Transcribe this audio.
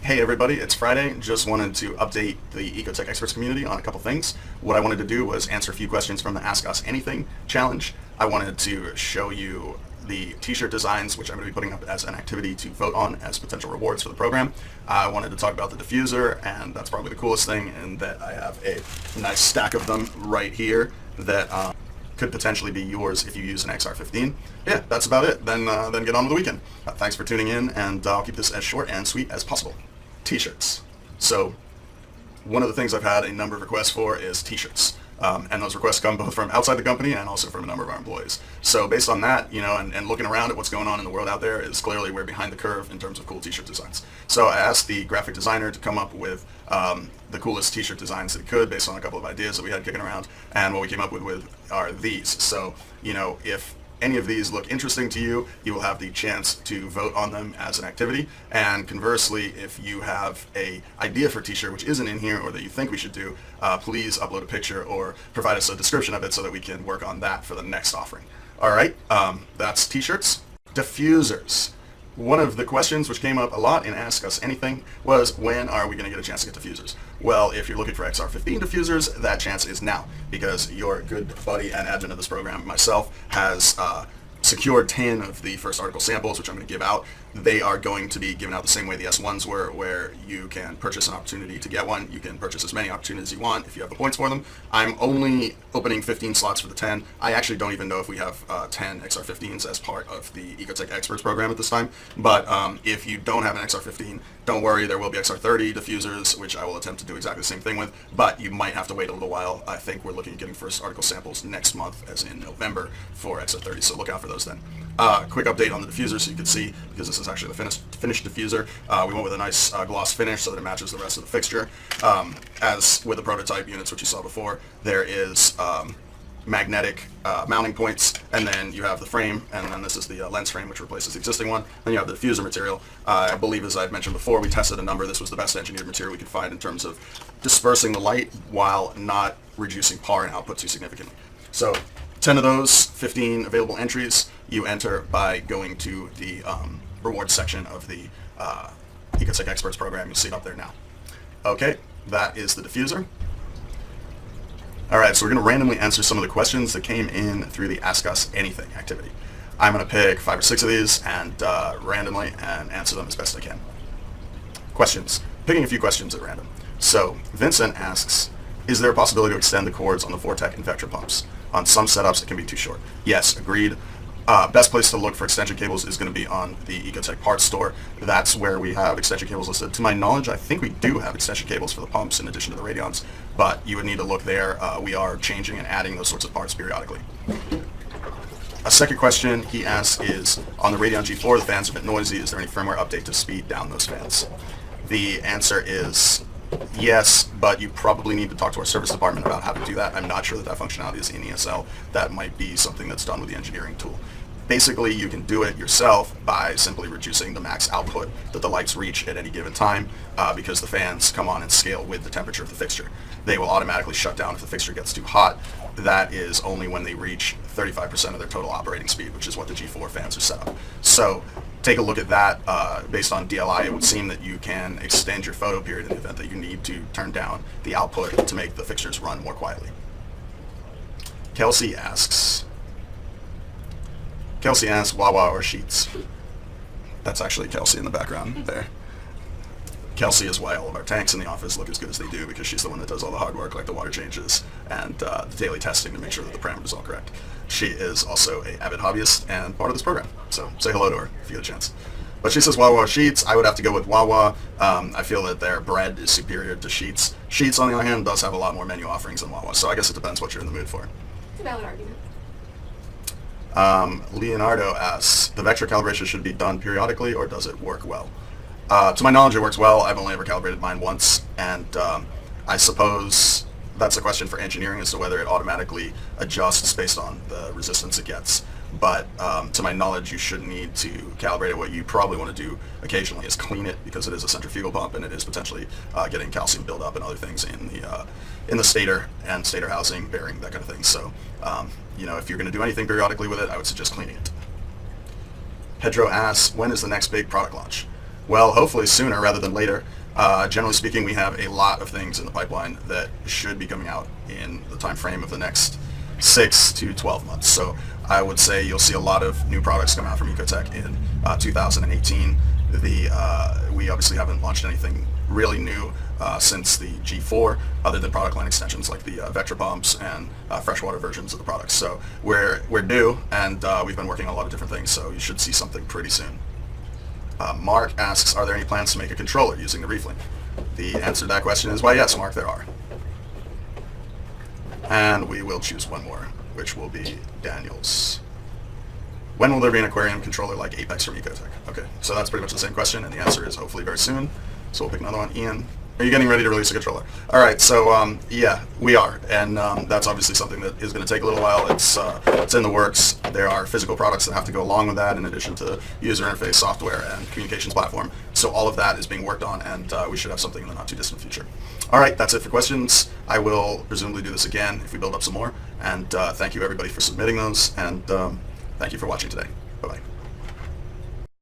Hey everybody, it's Friday. Just wanted to update the Ecotech Experts community on a couple things. What I wanted to do was answer a few questions from the Ask Us Anything challenge. I wanted to show you the t-shirt designs, which I'm going to be putting up as an activity to vote on as potential rewards for the program. I wanted to talk about the diffuser, and that's probably the coolest thing, in that I have a nice stack of them right here that could potentially be yours if you use an XR15. Yeah, that's about it. Then get on with the weekend. Thanks for tuning in, and I'll keep this as short and sweet as possible. T-shirts. So one of the things I've had a number of requests for is t-shirts. And those requests come both from outside the company and also from a number of our employees. So based on that, and looking around at what's going on in the world out there, is clearly we're behind the curve in terms of cool t-shirt designs. So I asked the graphic designer to come up with the coolest t-shirt designs that he could based on a couple of ideas that we had kicking around, and what we came up with are these. So, if any of these look interesting to you, you will have the chance to vote on them as an activity. And conversely, if you have a idea for a t-shirt which isn't in here or that you think we should do, please upload a picture or provide us a description of it so that we can work on that for the next offering. All right, that's t-shirts. Diffusers. One of the questions which came up a lot in Ask Us Anything was, when are we going to get a chance to get diffusers? Well, if you're looking for XR15 diffusers, that chance is now, because your good buddy and admin of this program, myself, has secured 10 of the first article samples, which I'm going to give out. They are going to be given out the same way the S1s were, where you can purchase an opportunity to get one. You can purchase as many opportunities as you want if you have the points for them. I'm only opening 15 slots for the 10. I actually don't even know if we have 10 XR15s as part of the Ecotech Experts program at this time. But if you don't have an XR15, don't worry, there will be XR30 diffusers, which I will attempt to do exactly the same thing with, but you might have to wait a little while. I think we're looking at getting first article samples next month, as in November, for XR30, so look out for those then. Quick update on the diffuser so you can see, because this is actually the finished diffuser. We went with a nice gloss finish so that it matches the rest of the fixture. As with the prototype units, which you saw before, there is magnetic mounting points, and then you have the frame, and then this is the lens frame, which replaces the existing one. Then you have the diffuser material. I believe, as I've mentioned before, we tested a number. This was the best engineered material we could find in terms of dispersing the light while not reducing power and output too significantly. So 10 of those, 15 available entries. You enter by going to the rewards section of the Ecotech Experts program. You'll see it up there now. Okay, that is the diffuser. All right, so we're going to randomly answer some of the questions that came in through the Ask Us Anything activity. I'm going to pick 5 or 6 of these and randomly and answer them as best I can. Questions. Picking a few questions at random. So Vincent asks, is there a possibility to extend the cords on the Vortec and Vectra pumps? On some setups, it can be too short. Yes, agreed. Best place to look for extension cables is going to be on the Ecotech parts store. That's where we have extension cables listed. To my knowledge, I think we do have extension cables for the pumps in addition to the radions, but you would need to look there. We are changing and adding those sorts of parts periodically. A second question he asks is, on the Radeon G4, the fans are a bit noisy. Is there any firmware update to speed down those fans? The answer is yes, but you probably need to talk to our service department about how to do that. I'm not sure that that functionality is in ESL. That might be something that's done with the engineering tool. Basically, you can do it yourself by simply reducing the max output that the lights reach at any given time, because the fans come on and scale with the temperature of the fixture. They will automatically shut down if the fixture gets too hot. That is only when they reach 35% of their total operating speed, which is what the G4 fans are set up. So take a look at that. Based on DLI, it would seem that you can extend your photo period in the event that you need to turn down the output to make the fixtures run more quietly. Kelsey asks, Wawa or Sheets? That's actually Kelsey in the background there. Kelsey is why all of our tanks in the office look as good as they do, because she's the one that does all the hard work, like the water changes and the daily testing to make sure that the parameters are all correct. She is also an avid hobbyist and part of this program, so say hello to her if you get a chance. But she says Wawa or Sheets. I would have to go with Wawa. I feel that their bread is superior to Sheets. Sheets, on the other hand, does have a lot more menu offerings than Wawa, so I guess it depends what you're in the mood for. It's a valid argument. Leonardo asks, the vector calibration should be done periodically, or does it work well? To my knowledge, it works well. I've only ever calibrated mine once, and I suppose that's a question for engineering as to whether it automatically adjusts based on the resistance it gets. But to my knowledge, you shouldn't need to calibrate it. What you probably want to do occasionally is clean it, because it is a centrifugal pump and it is potentially getting calcium buildup and other things in the stator and stator housing, bearing, that kind of thing. So, if you're going to do anything periodically with it, I would suggest cleaning it. Pedro asks, when is the next big product launch? Well, hopefully sooner rather than later. Generally speaking, we have a lot of things in the pipeline that should be coming out in the time frame of the next 6 to 12 months. So I would say you'll see a lot of new products come out from Ecotech in 2018. We obviously haven't launched anything really new since the G4, other than product line extensions like the Vectra pumps and freshwater versions of the products. So we're due, and we've been working on a lot of different things, so you should see something pretty soon. Mark asks, are there any plans to make a controller using the ReefLink? The answer to that question is, why yes, Mark, there are. And we will choose one more, which will be Daniel's. When will there be an aquarium controller like Apex from Ecotech? Okay, so that's pretty much the same question, and the answer is hopefully very soon. So we'll pick another one. Ian, are you getting ready to release a controller? All right, so yeah, we are, and that's obviously something that is going to take a little while. It's in the works. There are physical products that have to go along with that, in addition to user interface software and communications platform. So all of that is being worked on, and we should have something in the not too distant future. All right, that's it for questions. I will presumably do this again if we build up some more, and thank you everybody for submitting those, and thank you for watching today.